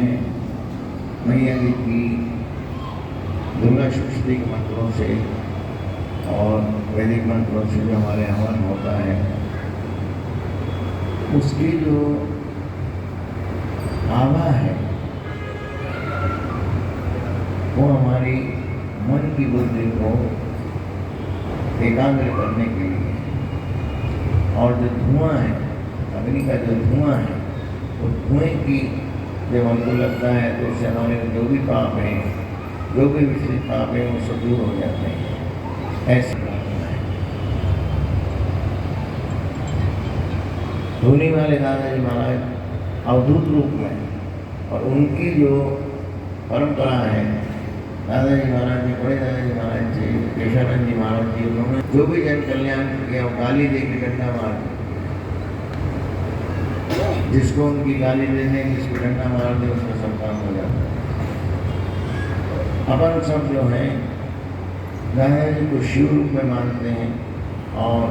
हैं मैया जी की दुर्गा सप्तशती के मंत्रों से और वैदिक मंत्रों से जो हमारे हवन होता है, उसकी जो आभा है वो हमारी मन की बुद्धि को एकाग्र करने के लिए, और जो धुआं है, अग्नि का जो धुआं है, वो धुएं की जब हमको लगता है तो उससे हमारे जो भी पाप हैं, जो भी विशेष पाप हैं, वो सब दूर हो जाते हैं। ऐसे धोने वाले दादाजी महाराज अवधूत रूप में, और उनकी जो परंपरा है, दादाजी महाराज जी, बड़े दादाजी महाराज जी, केशानंद जी महाराज जी, उन्होंने जो भी जन कल्याण किया, गाली दे के डंडा मार दिया, जिसको उनकी गाली दे दें, जिसको डंडा मार दे, उसका सब काम हो जाता है। अपन सब जो हैं दादाजी को शिव रूप में मानते हैं, और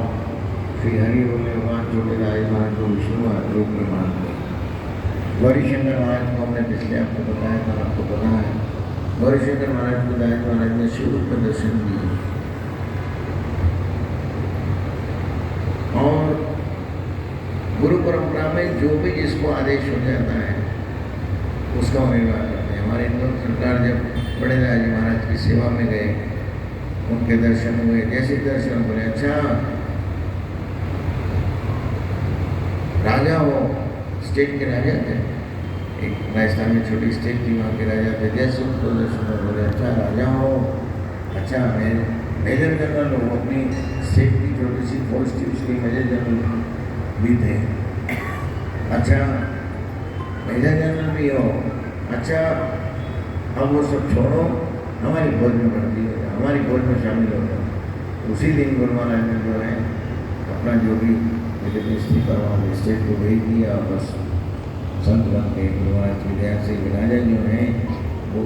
श्री हरि बोले भगवान छोटे दादाजी महाराज को विष्णु रूप में मानते हैं। गौरीशंकर महाराज को हमने पिछले आपको बताया था, आपको पता है, गौरीशंकर महाराज को दादाजी महाराज ने शिव रूप में दर्शन दिए, और गुरु परंपरा में जो भी जिसको आदेश हो जाता है उसका वो निर्वाह करते हैं। हमारे हिंदू सरकार जब बड़े दादाजी महाराज की सेवा में गए, उनके दर्शन हुए, जैसे दर्शन बोले अच्छा राजा हो, स्टेट के राजा थे, एक राजस्थान में छोटी स्टेट थी, वहाँ के राजा थे, जैसे उनको दर्शन बोले अच्छा राजा हो, अच्छा मेजर जनरल हो, अपनी स्टेट की छोटी सी फौज थी, उसके मेजर जनरल भी थे, अच्छा मेजर जनरल भी हो, अच्छा अब वो सब छोड़ो, हमारी फौज में भर्ती हो जाए, हमारी फौज में शामिल हो जाए। उसी दिन गुरु महाराज ने जो है अपना जो भी इस्तीफा वहाँ स्टेट को भेज दिया, बस संत बन गए। गुरु महाराज की दया से राजा जो हैं वो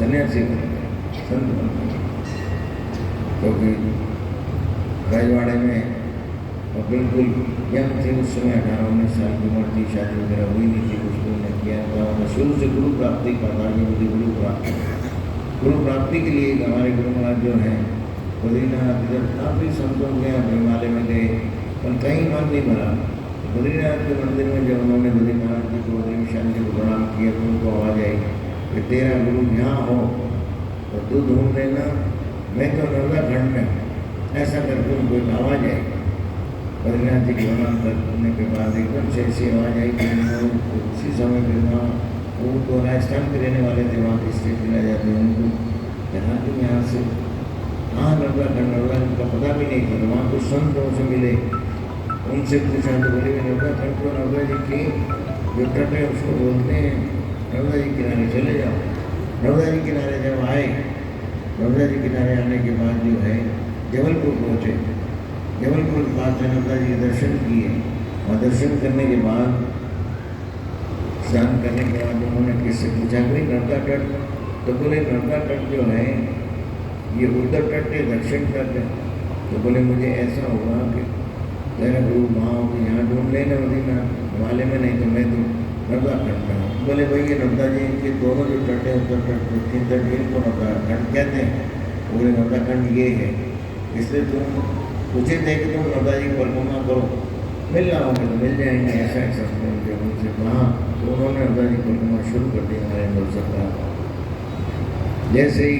सन्यासी बन गए, संत बन गए, क्योंकि राजवाड़े में और बिल्कुल यंग थे उस समय, 18-19 साल की उम्र थी, शादी वगैरह हुई नहीं थी, कुछ भी नहीं किया था। मैं शुरू से गुरु प्राप्ति का था कि मुझे गुरु प्राप्ति के लिए हमारे गुरु महाराज जो हैं बद्रीनाथ, जब काफ़ी संतों के हिमालय में गए, पर कहीं मन नहीं भरा। बद्रीनाथ के मंदिर में जब उन्होंने बद्री महाराज जी को, बद्री विशाल जी को प्रणाम किया, तो उनको आवाज़ आई कि तेरा गुरु यहाँ हो तो तू ढूंढ लेना, मैं तो नर्मदा खंड में हूँ, ऐसा करके उनको एक आवाज़ आई। बद्रीनाथ जी के प्रणाम करने के बाद एकदम से ऐसी आवाज़ आई कि उसी समय फिर वहाँ वो तो राजस्थान के रहने वाले थे, वहाँ के स्टेट में रह जाते हैं, उनको कहना कि यहाँ से हाँ नर्मदा खंड, नर्मदा उनका पता भी नहीं था। तो वहाँ कुछ संतों से मिले, उनसे पूछा तो बोले नर्मदा खंड को, नर्मदा जी की जो तट है उसको बोलते हैं, नर्मदा जी किनारे चले जाओ। नर्मदा जी किनारे जब आए, नर्मदा जी किनारे आने के बाद जो है जबलपुर पहुँचे, जबलपुर के बाद नर्मदा जी के दर्शन किए, और दर्शन करने के बाद, स्नान करने के बाद उन्होंने किससे पूछा कि नर्मदा तट, तो बोले नर्मदा तट जो है ये उत्तर तट है, दक्षिण तट है। तो बोले मुझे ऐसा होगा कि तेरा गुरु वहाँ हो तो यहाँ ढूंढ लेना मदीना हिमालय में, नहीं तो मैं तो नर्मदा खंड में हूँ। बोले भाई ये नर्मदा जी के दोनों जो तट है, उत्तर तट दक्षिण तट, इनको नर्मदा खंड कहते हैं। बोले नर्मदा खंड ये है, इसलिए तुम पूछे थे कि तुम नर्मदा जी परिक्रमा करो, मिल जाओगे तो मिल जाएंगे, ऐसा ऐसा उनसे कहा। तो उन्होंने नर्मदा जी परिक्रमा शुरू कर दी हमारे हिंदू सरकार। जैसे ही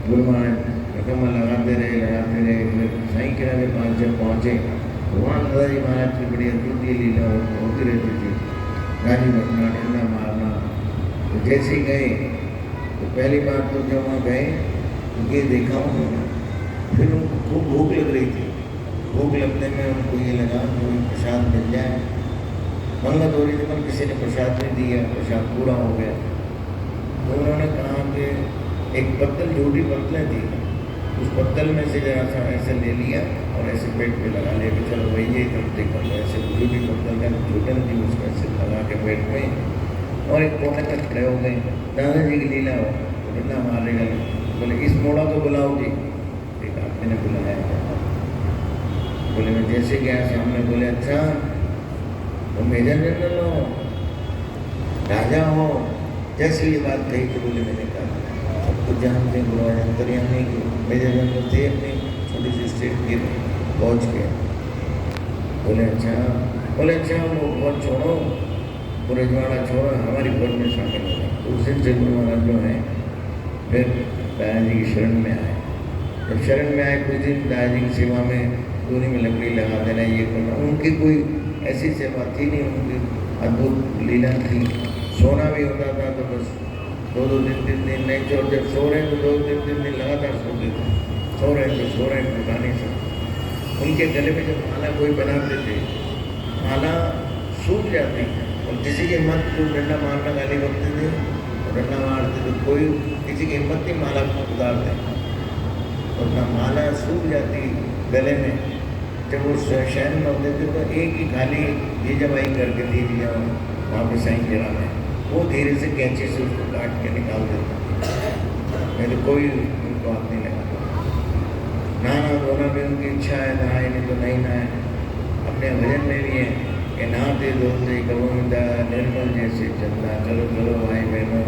गुरु महाराज परिक्रमा लगाते रहे, फिर साई किनारे पास जब पहुँचे तो वहाँ नर्मदा जी महाराज की बड़ी अद्भुत लीला होती रहती थी, गाली बकना, डंडा मारना। तो जैसे ही गए तो पहली बात तो जब वहाँ गए तो ये देखा उन्होंने, फिर उनको खूब भूख लग रही थी। भूख लगने में उनको ये लगा कि प्रसाद मिल जाए, मंगत हो रही थी, पर किसी ने प्रसाद नहीं दिया, प्रसाद पूरा हो गया। तो उन्होंने कहा कि एक पत्तल, झूठी पत्तलें थी, उस पत्तल में से जरा सा ऐसे ले लिया और ऐसे पेट पे लगा लिया कि चलो वही ये करते कर लो। ऐसे झूठी पत्तल का झूठन थी, उसको ऐसे लगा के पेट में, और एक कोने तक खड़े हो गए। दादाजी की लीला हो तो डंडा मारने लगे। बोले इस मोड़ा को बुलाओ जी, एक आदमी ने बुलाया। बोले मैं जैसे गया सामने, बोले अच्छा तो मेजर जनरल हो, राजा हो, जैसे ये बात कही तो बोले मैंने कहा सब कुछ जानते हैं गुरु अंतर्यामी की मेरे जन्म थे अपनी छोटी सी स्टेट की पहुँच के। बोले अच्छा वो बहुत छोड़ो पूरे जमाना छोड़ो हमारी फौज में शामिल हो गए। तो उस दिन से गुरु महाराज जो है फिर दादा जी की शरण में आए। जब शरण में आए कुछ दिन दादा जी की सेवा में दूरी में लकड़ी लगा देना ये करना, उनकी कोई ऐसी सेवा थी नहीं, उनकी अद्भुत लीला थी। सोना भी होता था तो बस 2-2 दिन नहीं छोड़, जब सो रहे तो 2-3 दिन लगातार सोते थे, सो रहे उठा नहीं सकते। उनके गले में जब माला कोई बनाते थे माला सूख जाती और किसी की हिम्मत को डंडा मारना गाली बकते थे और डंडा मारते तो कोई किसी की हिम्मत नहीं माला को उतारते और ना माला सूख जाती गले में। जब वो शहर में होते थे तो एक ही खाली ये जमाई करके दे दिया वहाँ पे साइन गिरा में, वो धीरे से कैंची से उसको काट के निकाल देता। मैं तो कोई उनको हाथ नहीं लगा। नहाना धोना भी उनकी इच्छा है, नहाए नहीं तो नहीं नहाए। अपने भजन में भी है कि नहाते धोते गोविंदा निर्मल जैसे चंदा, चलो चलो भाई बहनों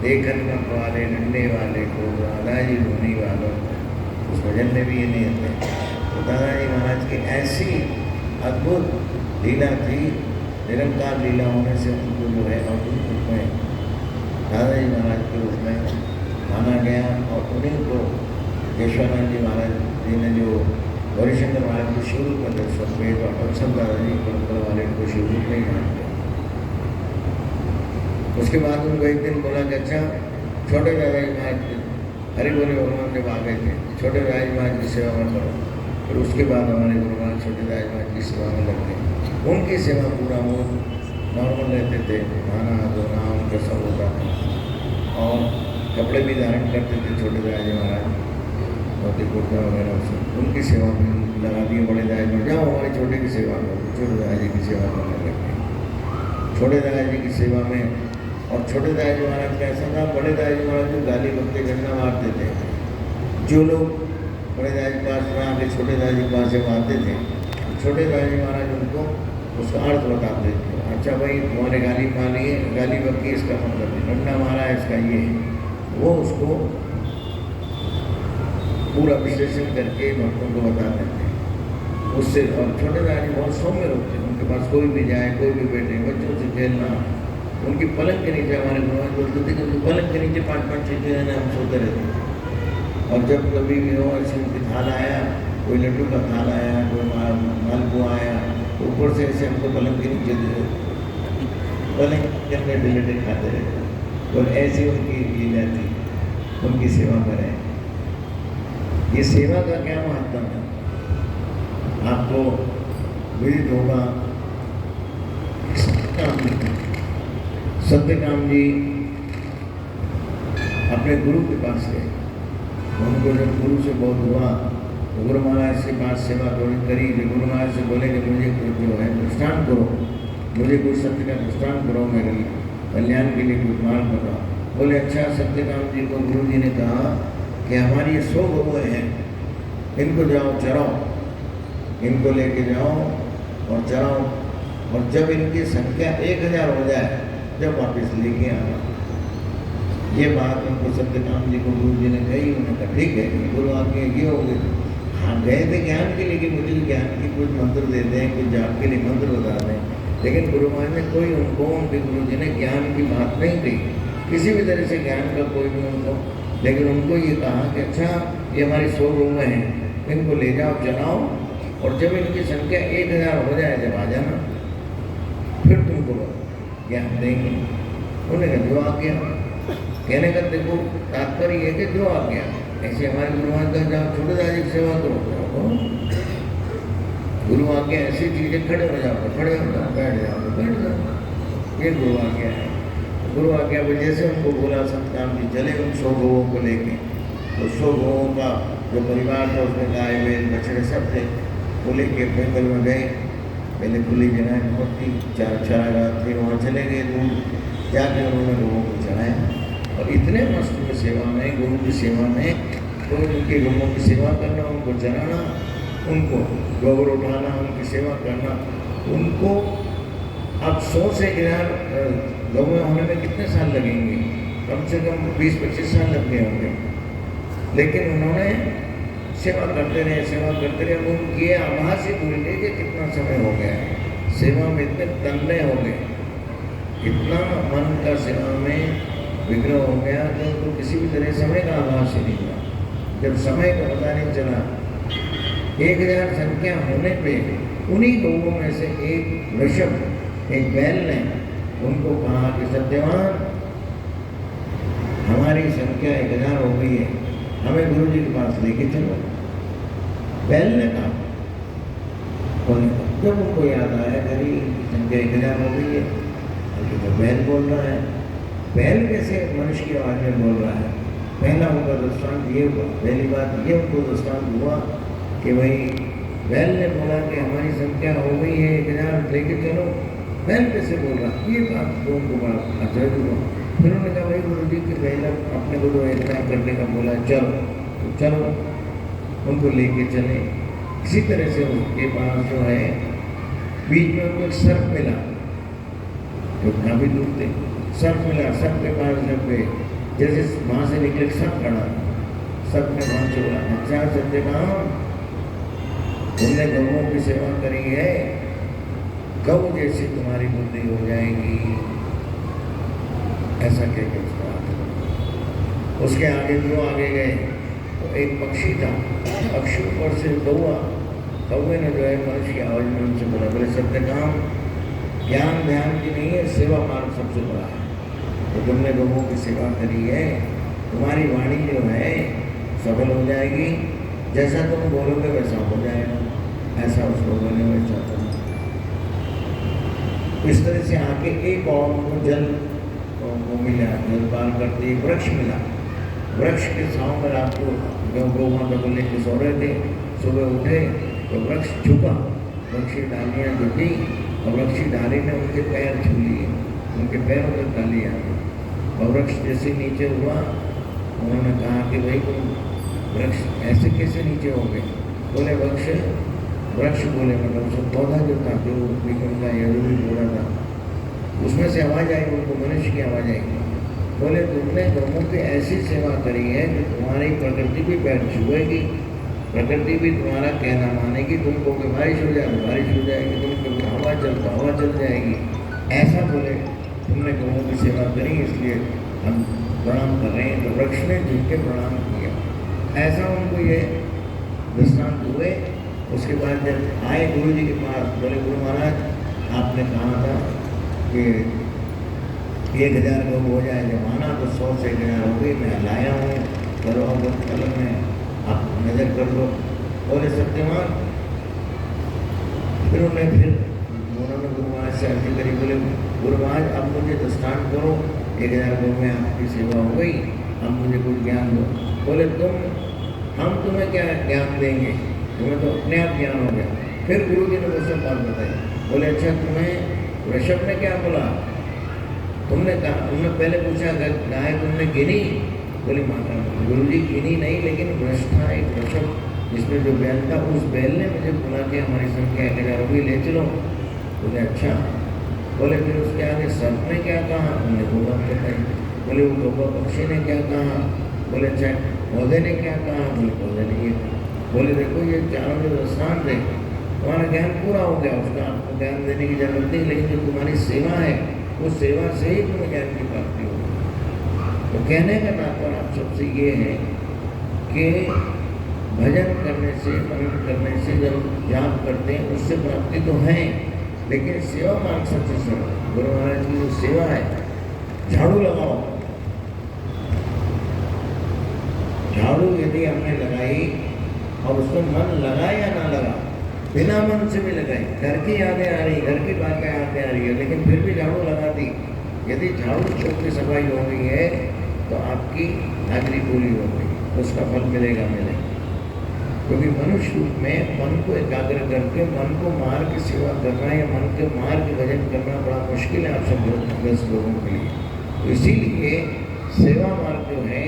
देखन मत वाले डंडे वाले को दादाजी धोनी वालों, उस भजन में भी ये नहीं होते। तो दादाजी महाराज की ऐसी अद्भुत लीला थी, निरंकार लीला होने से उनको जो है अद्भुत रूप में दादाजी महाराज के रूप में माना गया। और उन्हीं को केशवानंद जी महाराज जी ने जो गौरीशंकर महाराज को शिव रूप में दर्शन किए तो अक्सर दादाजी परंपरा वाले को शिव रूप में ही मानते। उसके बाद उनको एक दिन बोला कि अच्छा छोटे दादाजी महाराज हरि बोले भगवान जब आ गए थे छोटे दादाजी महाराज की सेवा में करो। फिर उसके बाद हमारे गुरु महाराज छोटे दादाजी महाराज की सेवा में लग गए। उनकी सेवा पूरा वो नॉर्मल रहते थे, नहाना धोना उनका सब होता था और कपड़े भी धारण करते थे छोटे दादाजी महाराज, धोती कुर्ता वगैरह सब उनकी सेवा में लगा दिए। बड़े दादाजी में जाओ हमारे छोटे की सेवा करो, छोटे दादाजी की सेवा करने लगे। छोटे दादाजी की सेवा में और छोटे दादाजी महाराज का ऐसा था, बड़े दादाजी महाराज जो गाली बकते गन्ना मारते थे, जो लोग बड़े दादाजी पास में आके छोटे दादाजी पास जब आते थे छोटे दादाजी महाराज उनको उसका अर्थ बताते थे। अच्छा भाई तुम्हारे गाली मारी है, गाली बकी इसका मतलब है, डंडा मारा है इसका ये है। वो उसको पूरा विश्लेषण करके भक्तों को बताते थे उससे। और छोटे दादाजी बहुत सौम्य लोग थे, उनके पास कोई भी जाए कोई भी बैठे बच्चों से खेलना, उनकी पलंग के नीचे हमारे गुरुवार बोलते थे कि उनकी पलंग के नीचे 5-5 6 हम सोते रहते थे। और जब कभी भी हो ऐसे उनकी थाल आया, कोई लड्डू का थाल आया, कोई मालपुआ आया, ऊपर से ऐसे हमको पलंग के नीचे दे पलंग के अंदर डिलेटे खाते रहते। और ऐसी उनकी लीला थी, उनकी सेवा करें। ये सेवा का क्या महत्व है आपको विदित होगा। सत्यकाम जी अपने गुरु के पास गए, उनको जब गुरु से बहुत हुआ तो गुरु महाराज से पास सेवा थोड़ी करी। जब गुरु महाराज से बोले कि मुझे जो है दृष्टांत करो, मुझे कुछ सत्य का दृष्टांत करो, मेरे कल्याण के लिए कुछ मार्ग बताओ। बोले अच्छा। सत्यकाम जी को गुरु जी ने कहा कि हमारी ये 100 गौएँ हैं, इनको जाओ चराओ, इनको लेके जाओ और चराओ, और जब इनकी संख्या 1000 हो जाए जब वापस लेके आना। ये बात उनको सत्यकाम जी को गुरु जी ने कही। उन्होंने कहा ठीक है गुरु आपके ये हो गए। हाँ गए थे ज्ञान के लिए कि मुझे ज्ञान की कुछ मंत्र दे दें, कुछ जाप के लिए मंत्र बता दें, लेकिन गुरु महाराज ने कोई उनको उनके गुरु जी ने ज्ञान की बात नहीं कही, किसी भी तरह से ज्ञान का कोई भी उनको। लेकिन उनको ये कहा कि अच्छा ये हमारी 100 गौएँ हैं, इनको ले जाओ चलाओ, और जब इनकी संख्या 1000 हो जाए जब आ जाना फिर तुमको ज्ञान देंगे। उन्होंने कहा जो आ गया। कहने का देखो तात्पर्य है कि जो आ गया। ऐसे हमारे गुरु महाराज का जाओ छोटे दादाजी की सेवा करो, गुरु आ गया ऐसी चीज़ें खड़े हो जाओ, खड़े हो जाओ, बैठ जाओ, बैठ जाओ, ये गुरु आ गया है। गुरु आ गया जैसे उनको बोला सत्यकाम जी चले उन 100 गौओं को लेके। तो 100 गौओं का जो परिवार था उसमें गाय बैल बछड़े सब थे, वो लेके जंगल में गए। पहले खुली जगह बहुत थी, 4 चरागाह थे, वहाँ चले गए दूर जाके उन्होंने गौओं को चढ़ाया। और इतने मस्त में सेवा में, गुरु की सेवा में, तो उनके गौओं की सेवा करना, उनको चराना, उनको गोबर उठाना, उनकी सेवा करना। उनको अब 100 से 1000 गौएं होने में कितने साल लगेंगे? कम से कम 20-25 साल लग गए होंगे, लेकिन उन्होंने सेवा करते रहे। अब उनकी आभास ही भूल गए कि कितना समय हो गया है, सेवा में इतने तन्मय हो गए, इतना मन का सेवा में विग्रह हो गया कि उनको किसी भी तरह समय का आभास ही नहीं हुआ। जब समय का पता नहीं चला, 1000 संख्या होने पे उन्हीं लोगों में से एक वृषभ, एक बैल ने उनको कहा कि सत्यवान, हमारी संख्या 1000 हो गई है, हमें गुरु जी के पास लेके चलो। बैल ने कहा, जब उनको याद आया कि इनकी संख्या 1000 हो गई है, तो बैल बोल रहा है, बैल कैसे मनुष्य की आवाज में बोल रहा है। पहला उनका दृष्टांत ये हुआ, पहली बात ये उनको दृष्टांत हुआ कि भाई बैल ने बोला कि हमारी संख्या हो गई है 1000, लेके चलो। बैल कैसे बोल रहा, ये बात तो उनको बड़ा आश्चर्य हुआ। फिर उन्होंने कहा, भाई गुरु जी के पहले अपने को तो इतना करने का बोला, चलो तो चलो, उनको लेके चले। इसी तरह से उनके पास जो है बीच में उनको सर्प मिला, जो काफी दूर थे, सर्प मिला। सर्प के पास जब गए, जैसे वहाँ से निकले सर्प खड़ा, सर्प ने वहाँ से बोला, अच्छा सत्यकाम, तुमने गौओं की सेवा करी है, गौ जैसी तुम्हारी बुद्धि हो जाएगी, ऐसा कह के उसके आगे जो आगे गए तो एक पक्षी था, पक्षी ऊपर से कौवे ने जो है मनुष्य की आवाज में उनसे बोला, बोले सत्यकाम, ज्ञान ध्यान की नहीं है, सेवा मार्ग सबसे बड़ा है। तो तुमने लोगों की सेवा करी है, तुम्हारी वाणी जो है सफल हो जाएगी, जैसा तुम बोलोगे वैसा हो जाएगा। ऐसा उस लोगों ने वैसा था। इस तरह से आके एक और उनको जल वो मिला, जल पार करते एक वृक्ष मिला। वृक्ष के छांव में रात को गौ माता को लेकर सो रहे थे, सुबह उठे तो वृक्ष झुका, वृक्ष की डालियाँ झुकी और वृक्ष की डाली ने उनके पैर छू लिए, उनके पैरों तक डाली आ गई। और वृक्ष जैसे नीचे हुआ, उन्होंने कहा कि भाई तुम वृक्ष ऐसे कैसे नीचे हो गए। बोले वृक्ष बोले मतलब सब पौधा जो था, जो विक्रम का यदुवी बोला था, उसमें से आवाज़ आई, उनको मनुष्य की आवाज़ आई। बोले तुमने गौओं की ऐसी सेवा करी है कि तुम्हारी प्रकृति भी पैर छुएगी, प्रकृति भी तुम्हारा कहना मानेगी, तुमको कि बारिश हो जाए बारिश हो जाएगी, तुमको हवा चल जाएगी। ऐसा बोले तुमने गौओं की सेवा करी, इसलिए हम प्रणाम कर रहे हैं। तो वृक्ष ने झुक के प्रणाम किया। ऐसा उनको ये दृष्टांत हुए। उसके बाद जब आए गुरु जी के पास, बोले गुरु महाराज, आपने कहा था कि 1000 लोग हो जाए जमाना, तो 100 से 1000 हो गई, मैं लाया हूँ, करो अब कलम में आप नज़र कर लो। बोले सत्यवान, फिर उन्होंने गुरु महाराज से अर्जी करी। बोले गुरु महाराज, अब मुझे दृष्टांत करो, 1000 लोग में आपकी सेवा हो गई, अब मुझे कुछ ज्ञान दो। बोले हम तुम्हें क्या ज्ञान देंगे, तुम्हें तो अपने आप ज्ञान हो गया। फिर गुरु जी ने मुझसे बात बताई। बोले अच्छा, तुम्हें वृषभ ने क्या बोला, तुमने कहा, तुमने पहले पूछा गाय तुमने गिनी। बोले माता गुरु जी गिनी नहीं, लेकिन वृक्ष था एक वृषभ जिसमें जो बैल था, उस बैल ने मुझे बुला के हमारी संख्या 1000 होगी, ले चलो। बोले अच्छा। बोले फिर उसके आगे सर्प ने क्या कहा, उन्होंने वो बात बताई। बोले वो गौवा पक्षी ने क्या कहा। बोले अच्छा, पौधे ने क्या कहा। बोले पौधे ने ये कहा। बोले देखो ये चारों जो दृष्टांत है, तुम्हारा ज्ञान पूरा हो गया, उसका आपको ज्ञान देने की जरूरत नहीं, लेकिन जो तुम्हारी सेवा है उस सेवा से ही तुम्हें ज्ञान की प्राप्ति होगी। तो कहने का तात्पर्य आप सबसे ये है कि भजन करने से, मनन करने से, जब जाप करते हैं उससे प्राप्ति तो है, लेकिन सेवा मार्ग सबसे सरल। गुरु महाराज की जो सेवा है, झाड़ू लगाओ, झाड़ू यदि हमने लगाई और उसमें मन लगा या ना लगा, बिना मन से भी लगाई, घर की यादें आ रही, घर की बातें यादें आ रही है, लेकिन फिर भी झाड़ू लगा दी, यदि झाड़ू चौक की सफाई हो गई है तो आपकी हाजिरी पूरी हो गई, उसका फल मिलेगा। क्योंकि मनुष्य रूप में मन को एकाग्र करके मन को मार की सेवा करना या मन के मार के भजन करना बड़ा मुश्किल है आप सब ग्रस्त लोगों के लिए। तो इसीलिए सेवा मार्ग जो है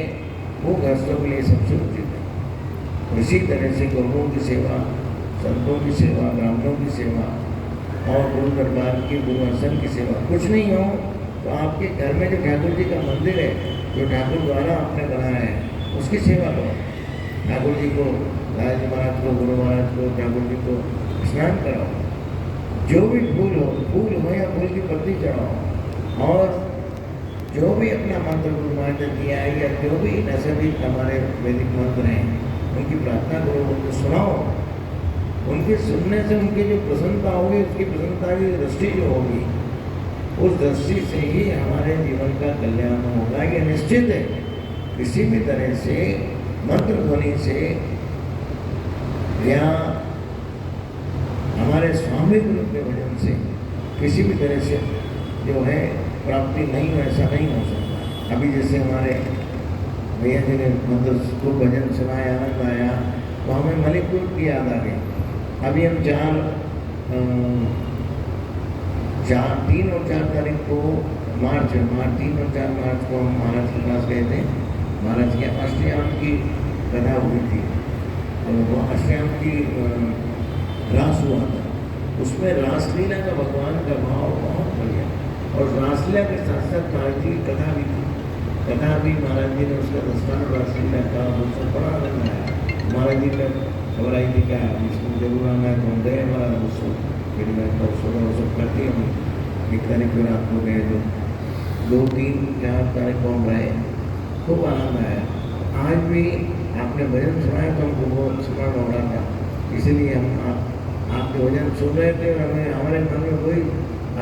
वो ग्रस्तों के लिए सबसे उचित है। इसी तरह से गुरुओं की सेवा, संतों की सेवा, ब्राह्मणों की सेवा और गुरु दरबार की, गुरु आसन की सेवा, कुछ नहीं हो तो आपके घर में जो ठाकुर जी का मंदिर है, जो ठाकुर द्वारा आपने बनाया है, उसकी सेवा करो। ठाकुर जी को, दादा जी महाराज को, गुरु महाराज को, ठाकुर जी को स्नान कराओ। जो भी फूल हो या फूल की पत्ती चढ़ाओ। और जो भी अपना मंत्र गुरु महाराज ने दिया है या जो भी नैसर्गिक हमारे वैदिक मंत्र हैं, उनकी प्रार्थना करो, उनको सुनाओ। उनके सुनने से उनकी जो प्रसन्नता होगी, उसकी प्रसन्नता की दृष्टि जो होगी, उस दृष्टि से ही हमारे जीवन का कल्याण होगा। ये निश्चित है। किसी भी तरह से मंत्र ध्वनि से या हमारे स्वामी गुरु के भजन से किसी भी तरह से जो है प्राप्ति नहीं हो, ऐसा नहीं हो सकता। अभी जैसे हमारे भैया जी ने मंत्र को भजन सुनाया, आनंद आया, तो हमें मणिपुर की याद आ गई। अभी हम 3 और 4 तारीख को मार्च 3 और 4 मार्च को हम महाराज के पास गए थे। महाराज के अष्टयाम की कथा हुई थी, तो वो अष्टयाम की रास हुआ था। उसमें रासलीला का भगवान का भाव बहुत बढ़िया, और रासलीला के साथ साथ महाराज जी की कथा भी थी। कथा भी महाराज जी ने उसका दृष्टांत रासलीला का उसको बड़ा आनंद आया। महाराज जी का खबर आई थी क्या इसमें जरूर आना है, तो हम गए। हमारा उसको फिर मैं तो वो सब करती हूँ। 1 तारीख को रात को गए, तो 2, 3, 4 तारीख को हम रहे, खूब आनंद आया। आज भी आपने भजन सुनाया तो हमको बहुत स्मरण हो रहा था, इसलिए हम आपके भजन सुन रहे थे। और हमें हमारे मन में वही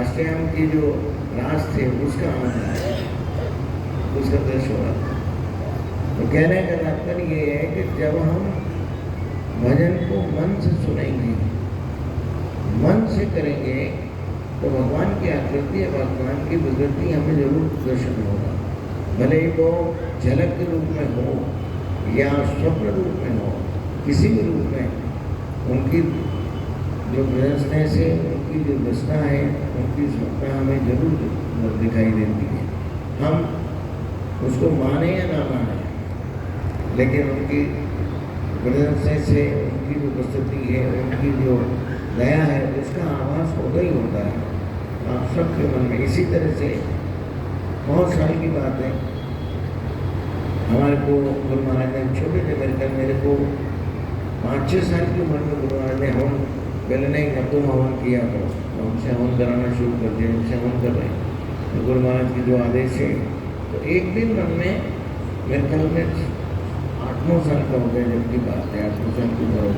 अष्टयाम की जो रास थे उसका आनंद आया, उसका दृश्य हो रहा था। तो कहने का तात्पर्य ये है कि जब हम भजन को मन से सुनेंगे, मन से करेंगे, तो भगवान की आकृति या भगवान की विकृति हमें जरूर दर्शन होगा। भले ही वो झलक के रूप में हो या स्वप्न रूप में हो, किसी भी रूप में उनकी जो प्रदर्शने से उनकी जो दशा है, उनकी स्वप्न हमें जरूर दिखाई देती है। हम उसको माने या ना माने, लेकिन उनकी प्रदर्शने से उनकी जो उपस्थिति है, उनकी जो दया है, उसका आभास होता ही होता है आप सबके मन में। इसी तरह से बहुत साल की बात है, हमारे को गुरु महाराज ने छोटे थे मेरे को 5-6 साल की उम्र में गुरु महाराज ने हवन, पहले नहीं अब तुम हवन किया करो, तो हमसे हवन कराना शुरू कर दिया। उनसे हवन कर रहे हैं, तो गुरु महाराज के जो आदेश है, तो एक दिन मन में मेरे ख्याल में 8-9 साल का हो गया जब की बात है, 8-9 साल की उम्र हो,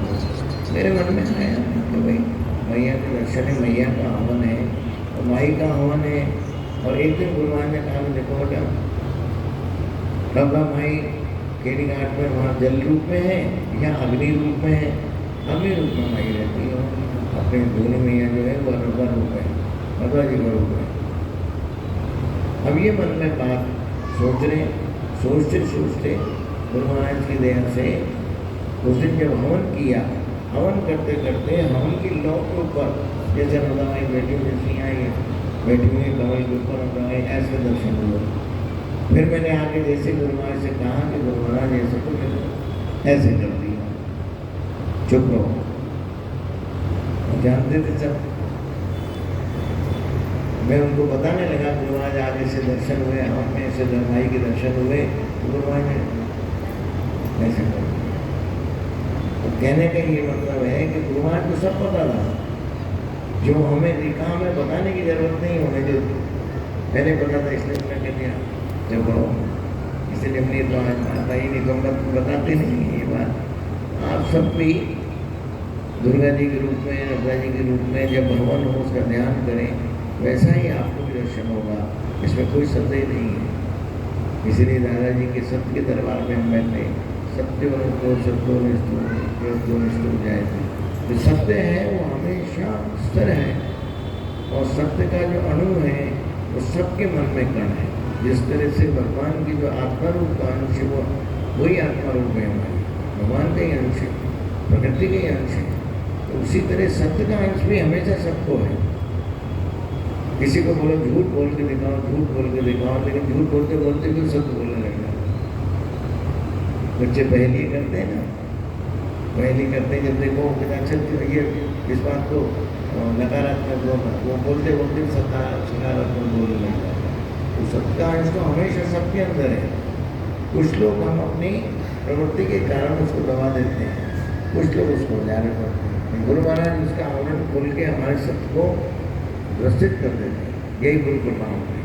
मेरे मन में आया कि भाई मैया के दर्शन है, मैया का हवन है और माई का हवन है। और एक दिन गुरु महाराज ने कहा देखो बेटा, बाबा माई केड़ी घाट में वहाँ जल रूप में है या अग्नि रूप में है? अग्नि रूप में माई रहती है, अपने धोनी मैया जो है वो रूप है, बाबा जी का रूप है। अब ये मन में बात सोचते सोचते गुरु महाराज की दया से उस दिन जब हवन किया, हवन करते करते हवन की लौ के ऊपर जैसे रंगाई बैठी हुई जैसी आई बैठी हुई कमल के ऊपर रंगाई, ऐसे दर्शन हुए। फिर मैंने आगे जैसे गुरु महाराज से कहा कि गुरु महाराज ऐसे तो ऐसे कर दिया, चुप रहो। जानते थे सब, मैं उनको बताने लगा गुरु महाराज आगे से दर्शन हुए, हम में से धर्माई के दर्शन हुए, तो गुरु महाराज ने ऐसे कर दिया। तो कहने का ये मतलब है कि गुरु महाराज को सब पता था, जो हमें दिखा हमें बताने की जरूरत नहीं, हमें जो पहले पता था इसलिए मैं कह दिया जब इसलिए हमने तो आता ही नहीं, तो हम बताते नहीं ये बात। आप सब भी दुर्गा जी के रूप में, राधा जी के रूप में जब भगवान हो उसका ध्यान करें, वैसा ही आपको भी दर्शन होगा, इसमें कोई संदेह नहीं है। इसलिए दादाजी के सत्य के दरबार में हम बैठे, सत्य सत्योनिष्ठ जाए थे। जो सत्य है वो हमेशा स्थिर है, और सत्य का जो अणु है वो सबके मन में कण है। जिस तरह से भगवान की जो आत्मा रूप का अंश है वो वही आत्मा रूप है हमारी, भगवान का ही अंश है, प्रकृति का ही अंश है। तो उसी तरह सत्य का अंश भी हमेशा सबको है। किसी को बोलो झूठ बोल के दिखाओ, झूठ बोल के दिखाओ, लेकिन झूठ बोलते बोलते भी सत्य बोलने लगता है। बच्चे पहली करते हैं ना, पहली करते हैं, जब देखो अच्छा ये इस बात को नकारात्मक बोलना, वो बोलते बोलते सकारात्मक बोलने लग जाता है। तो सबका अंश तो हमेशा सबके अंदर है। कुछ लोग हम अपनी प्रवृत्ति के कारण उसको दबा देते हैं, कुछ लोग उसको उजागर करते हैं। गुरु महाराज उसका आवरण खोल के हमारे सत्य को ग्रसित कर देते हैं। यही गुरु कृपा होती है।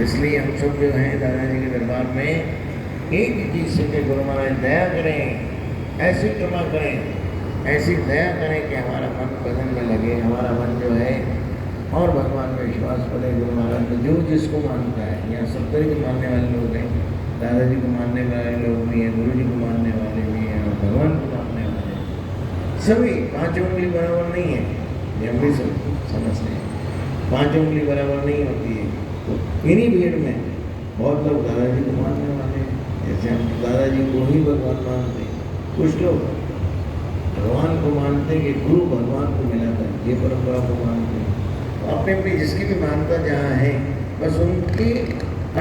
इसलिए हम सब जो हैं दादाजी के दरबार में एक ही चीज से गुरु महाराज दया करें, ऐसी कृपा करें, ऐसी दया करें कि हमारा मन भजन में लगे, हमारा मन जो है और भगवान में विश्वास पड़े। गुरु महाराज में जो जिसको मानता है, यहाँ सब तरह के मानने वाले लोग हैं, दादाजी को मानने वाले लोग भी हैं, गुरु जी को मानने वाले भी हैं और भगवान को मानने वाले हैं। सभी 5 उंगली बराबर नहीं है, ये हम भी सब समझते हैं। 5 उंगली बराबर नहीं होती है। तो इन्हीं भीड़ में बहुत लोग दादाजी को मानने वाले हैं, जैसे हम दादाजी को ही भगवान मानते हैं। कुछ लोग भगवान को मानते हैं कि गुरु भगवान को मिला था, ये परंपरा को मानते हैं। तो अपने अपनी जिसकी भी मानता जहाँ है, बस उनकी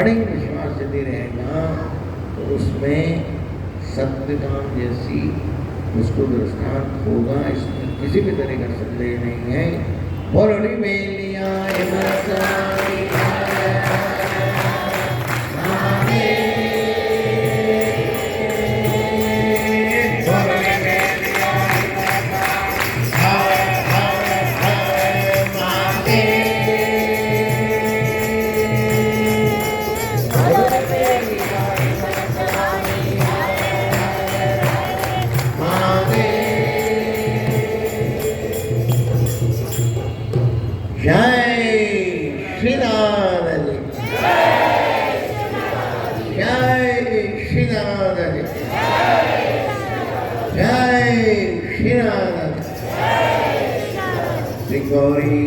अड़िंग विश्वास यदि रहेगा तो उसमें सत्य काम जैसी उसको दृष्टांत होगा। इसमें किसी भी तरह का संदेह नहीं है। बोली मेलिया जय श्री दादा जी, जय श्री दादा जी, जय श्री दादा जी, श्री गौरी।